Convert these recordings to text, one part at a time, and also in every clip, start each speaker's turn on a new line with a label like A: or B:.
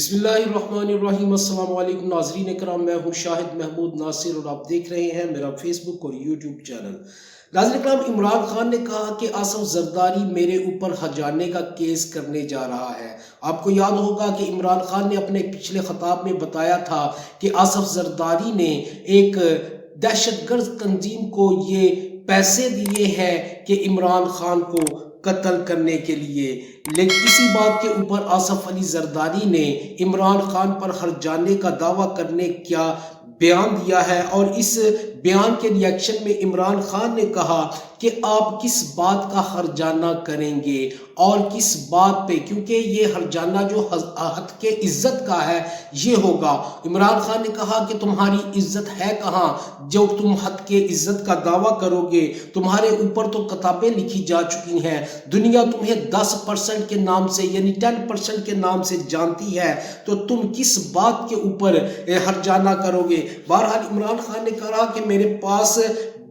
A: بسم اللہ الرحمن الرحیم۔ السلام علیکم ناظرین اکرام، میں ہوں شاہد محمود ناصر اور آپ دیکھ رہے ہیں میرا فیس بک اور یوٹیوب چینل۔ ناظرین اکرام، عمران خان نے کہا کہ آصف زرداری میرے اوپر ہرجانے کا کیس کرنے جا رہا ہے۔ آپ کو یاد ہوگا کہ عمران خان نے اپنے پچھلے خطاب میں بتایا تھا کہ آصف زرداری نے ایک دہشت گرد تنظیم کو یہ پیسے دیے ہیں کہ عمران خان کو قتل کرنے کے لیے، لیکن اسی بات کے اوپر آصف علی زرداری نے عمران خان پر ہرجانے کا دعویٰ کرنے کیا بیان دیا ہے، اور اس بیان کے ریاکشن میں عمران خان نے کہا کہ آپ کس بات کا ہرجانہ کریں گے اور کس بات پہ، کیونکہ یہ ہرجانہ جو حد کے عزت کا ہے یہ ہوگا۔ عمران خان نے کہا کہ تمہاری عزت ہے کہاں جو تم حد کے عزت کا دعویٰ کرو گے؟ تمہارے اوپر تو کتابیں لکھی جا چکی ہیں، دنیا تمہیں 10% کے نام سے یعنی 10% کے نام سے جانتی ہے، تو تم کس بات کے اوپر ہرجانہ کرو گے؟ بہرحال عمران خان نے کہا کہ میرے پاس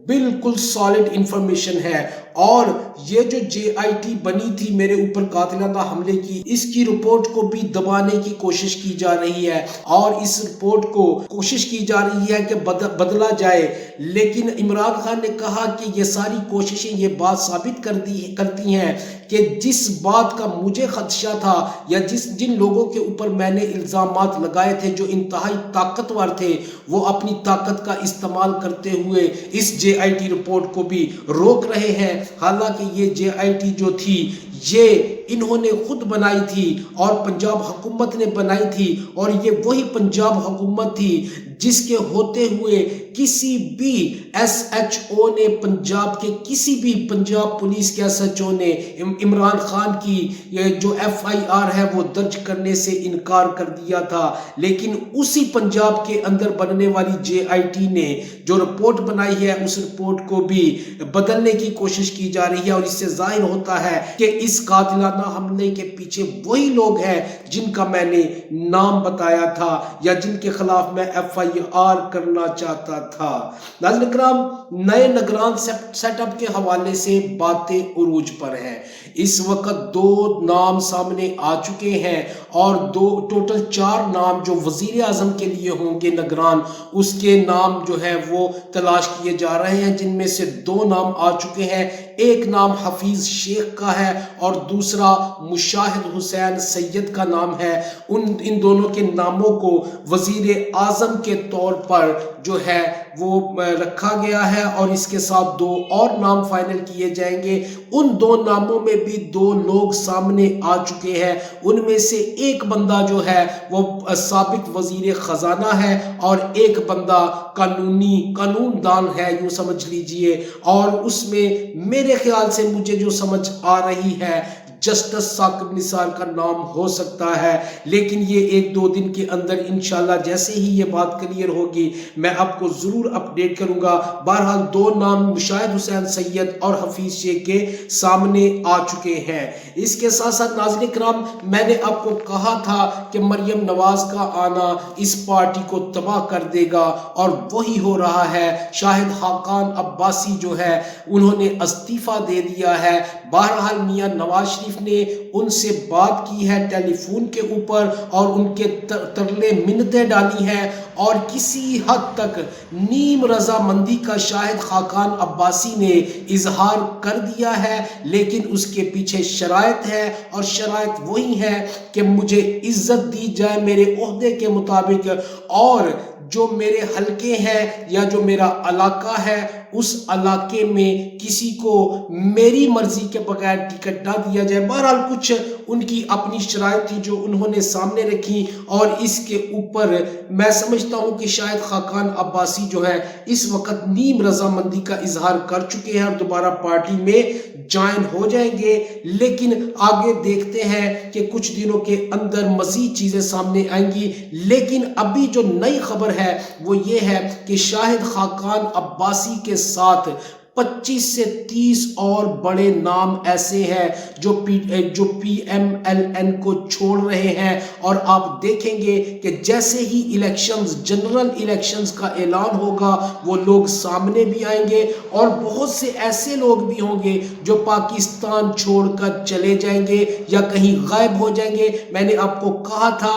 A: بالکل سالڈ انفارمیشن ہے، اور یہ جو JIT بنی تھی میرے اوپر قاتلانہ حملے کی، اس کی رپورٹ کو بھی دبانے کی کوشش کی جا رہی ہے، اور اس رپورٹ کو کوشش کی جا رہی ہے کہ بدلا جائے۔ لیکن عمران خان نے کہا کہ یہ ساری کوششیں یہ بات ثابت کرتی ہیں کہ جس بات کا مجھے خدشہ تھا یا جن لوگوں کے اوپر میں نے الزامات لگائے تھے جو انتہائی طاقتور تھے، وہ اپنی طاقت کا استعمال کرتے ہوئے اس JIT رپورٹ کو بھی روک رہے ہیں۔ حالانکہ یہ JIT جو تھی یہ انہوں نے خود بنائی تھی اور پنجاب حکومت نے بنائی تھی، اور یہ وہی پنجاب حکومت تھی جس کے ہوتے ہوئے کسی بھی SHO نے، پنجاب کے کسی بھی پنجاب پولیس کے SHO نے عمران خان کی جو FIR ہے وہ درج کرنے سے انکار کر دیا تھا۔ لیکن اسی پنجاب کے اندر بننے والی JIT نے جو رپورٹ بنائی ہے اس رپورٹ کو بھی بدلنے کی کوشش کی جا رہی ہے، اور اس سے ظاہر ہوتا ہے کہ اس قاتلانہ حملے کے پیچھے وہی لوگ ہیں جن کا میں نے نام بتایا تھا یا جن کے خلاف میں FIR کرنا چاہتا تھا۔ ناظرین اکرام، نئے نگران سیٹ اپ کے حوالے سے باتیں عروج پر ہیں۔ اس وقت 2 نام سامنے آ چکے ہیں، اور ٹوٹل 4 نام جو وزیر اعظم کے لیے ہوں گے نگران، اس کے نام جو ہے وہ تلاش کیے جا رہے ہیں، جن میں سے 2 نام آ چکے ہیں۔ ایک نام حفیظ شیخ کا ہے اور دوسرا مشاہد حسین سید کا نام ہے۔ ان دونوں کے ناموں کو وزیر اعظم کے طور پر جو ہے وہ رکھا گیا ہے، اور اس کے ساتھ 2 اور نام فائنل کیے جائیں گے۔ ان 2 ناموں میں بھی 2 لوگ سامنے آ چکے ہیں۔ ان میں سے ایک بندہ جو ہے وہ سابق وزیر خزانہ ہے، اور ایک بندہ قانون دان ہے، یوں سمجھ لیجئے، اور اس میں میرے خیال سے مجھے جو سمجھ آ رہی ہے جسٹس ثاقب نثار کا نام ہو سکتا ہے، لیکن یہ 1-2 دن کے اندر انشاءاللہ جیسے ہی یہ بات کلیئر ہوگی میں آپ کو ضرور اپڈیٹ کروں گا۔ بہرحال 2 نام مشاہد حسین سید اور حفیظ شیخ کے سامنے آ چکے ہیں۔ اس کے ساتھ ساتھ ناظرین کرام، میں نے آپ کو کہا تھا کہ مریم نواز کا آنا اس پارٹی کو تباہ کر دے گا، اور وہی ہو رہا ہے۔ شاہد خاقان عباسی جو ہے انہوں نے استعفیٰ دے دیا ہے۔ بہرحال میاں نواز شریف نے ان سے بات کی ہے ٹیلی فون کے اوپر، اور ان کے ترلے منتیں ڈالی ہیں، اور کسی حد تک نیم رضامندی کا شاہد خاقان عباسی نے اظہار کر دیا ہے، لیکن اس کے پیچھے شرائط ہے، اور شرائط وہی ہے کہ مجھے عزت دی جائے میرے عہدے کے مطابق، اور جو میرے حلقے ہیں یا جو میرا علاقہ ہے اس علاقے میں کسی کو میری مرضی کے بغیر ٹکٹ نہ دیا جائے۔ بہرحال کچھ ان کی اپنی شرائط تھی جو انہوں نے سامنے رکھی، اور اس کے اوپر میں سمجھتا ہوں کہ شاہد خاقان عباسی جو ہے اس وقت نیم رضامندی کا اظہار کر چکے ہیں اور دوبارہ پارٹی میں جوائن ہو جائیں گے۔ لیکن آگے دیکھتے ہیں کہ کچھ دنوں کے اندر مزید چیزیں سامنے آئیں گی، لیکن ابھی جو نئی خبر ہے وہ یہ ہے کہ شاہد خاقان عباسی کے ساتھ 25 سے 30 اور بڑے نام ایسے ہیں جو PMLN کو چھوڑ رہے ہیں، اور آپ دیکھیں گے کہ جیسے ہی جنرل الیکشنز کا اعلان ہوگا وہ لوگ سامنے بھی آئیں گے، اور بہت سے ایسے لوگ بھی ہوں گے جو پاکستان چھوڑ کر چلے جائیں گے یا کہیں غائب ہو جائیں گے۔ میں نے آپ کو کہا تھا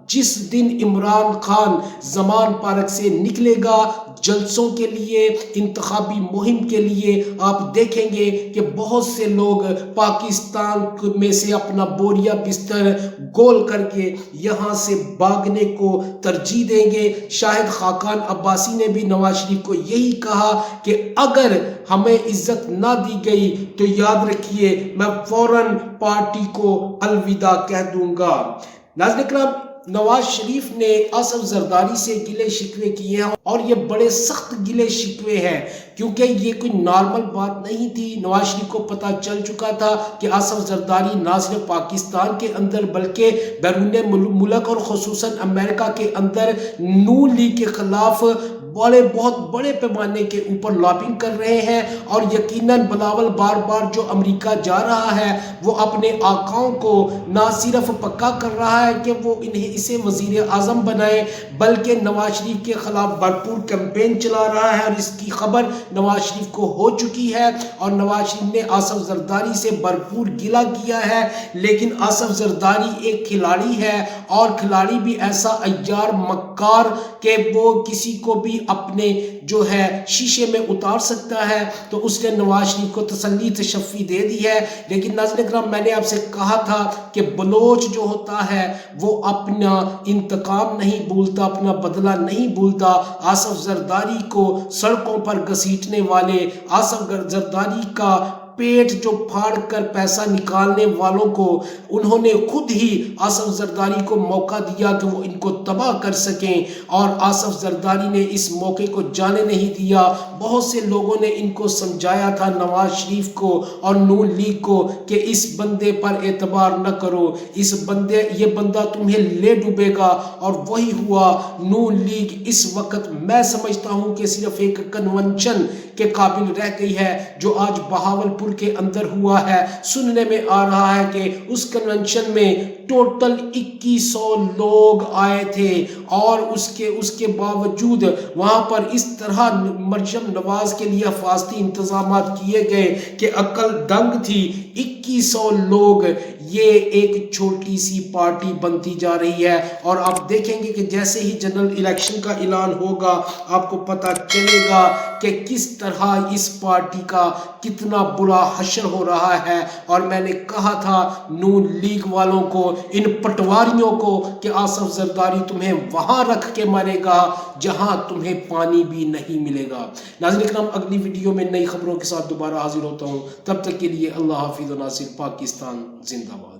A: جس دن عمران خان زمان پارک سے نکلے گا جلسوں کے لیے، انتخابی مہم کے لیے، آپ دیکھیں گے کہ بہت سے لوگ پاکستان میں سے اپنا بوریا بستر گول کر کے یہاں سے بھاگنے کو ترجیح دیں گے۔ شاہد خاقان عباسی نے بھی نواز شریف کو یہی کہا کہ اگر ہمیں عزت نہ دی گئی تو یاد رکھیے میں فوراً پارٹی کو الوداع کہہ دوں گا۔ ناظرین کرام، نواز شریف نے آصف زرداری سے گلے شکوے کیے ہیں اور یہ بڑے سخت گلے شکوے ہیں، کیونکہ یہ کوئی نارمل بات نہیں تھی۔ نواز شریف کو پتہ چل چکا تھا کہ آصف زرداری نہ صرف پاکستان کے اندر بلکہ بیرون ملک اور خصوصاً امریکہ کے اندر نون لیگ کے خلاف بہت بڑے پیمانے کے اوپر لابنگ کر رہے ہیں، اور یقیناً بلاول بار بار جو امریکہ جا رہا ہے وہ اپنے آقاؤں کو نہ صرف پکا کر رہا ہے کہ وہ اسے وزیر اعظم بنائے، بلکہ نواز شریف کے خلاف بھرپور کیمپین چلا رہا ہے، اور اس کی خبر نواز شریف کو ہو چکی ہے، اور نواز شریف نے آصف زرداری سے بھرپور گلہ کیا ہے۔ لیکن آصف زرداری ایک کھلاڑی ہے، اور کھلاڑی بھی ایسا عیار مکار کہ وہ کسی کو بھی اپنے جو ہے شیشے میں اتار سکتا ہے، تو اس نے نواز شریف کو تسلی تشفی دے دی ہے۔ لیکن ناظرین کرام، میں نے آپ سے کہا تھا کہ بلوچ جو ہوتا ہے وہ اپنا انتقام نہیں بھولتا، اپنا بدلہ نہیں بھولتا۔ آصف زرداری کو سڑکوں پر گھسیٹنے والے، آصف زرداری کا پیٹ جو پھاڑ کر پیسہ نکالنے والوں کو انہوں نے خود ہی آصف زرداری کو موقع دیا کہ وہ ان کو تباہ کر سکیں، اور آصف زرداری نے اس موقع کو جانے نہیں دیا۔ بہت سے لوگوں نے ان کو سمجھایا تھا، نواز شریف کو اور نون لیگ کو، کہ اس بندے پر اعتبار نہ کرو، یہ بندہ تمہیں لے ڈوبے گا، اور وہی ہوا۔ نون لیگ اس وقت میں سمجھتا ہوں کہ صرف ایک کنونشن کے قابل رہ گئی ہے، جو آج بہاولپور کے اندر ہوا ہے۔ سننے میں آ رہا ہے کہ اس کنونشن میں ٹوٹل 2100 لوگ آئے تھے، اور اس کے باوجود وہاں پر اس طرح مریم نواز کے لیے حفاظتی انتظامات کیے گئے کہ عقل دنگ تھی۔ 2100 لوگ، یہ ایک چھوٹی سی پارٹی بنتی جا رہی ہے، اور آپ دیکھیں گے کہ جیسے ہی جنرل الیکشن کا اعلان ہوگا آپ کو پتہ چلے گا کہ کس طرح اس پارٹی کا کتنا برا حشر ہو رہا ہے۔ اور میں نے کہا تھا نون لیگ والوں کو، ان پٹواریوں کو، کہ آصف زرداری تمہیں وہاں رکھ کے مرے گا جہاں تمہیں پانی بھی نہیں ملے گا۔ ناظرین کرام، اگلی ویڈیو میں نئی خبروں کے ساتھ دوبارہ حاضر ہوتا ہوں، تب تک کے لیے اللہ حافظ و ناصر۔ پاکستان زندہ باد۔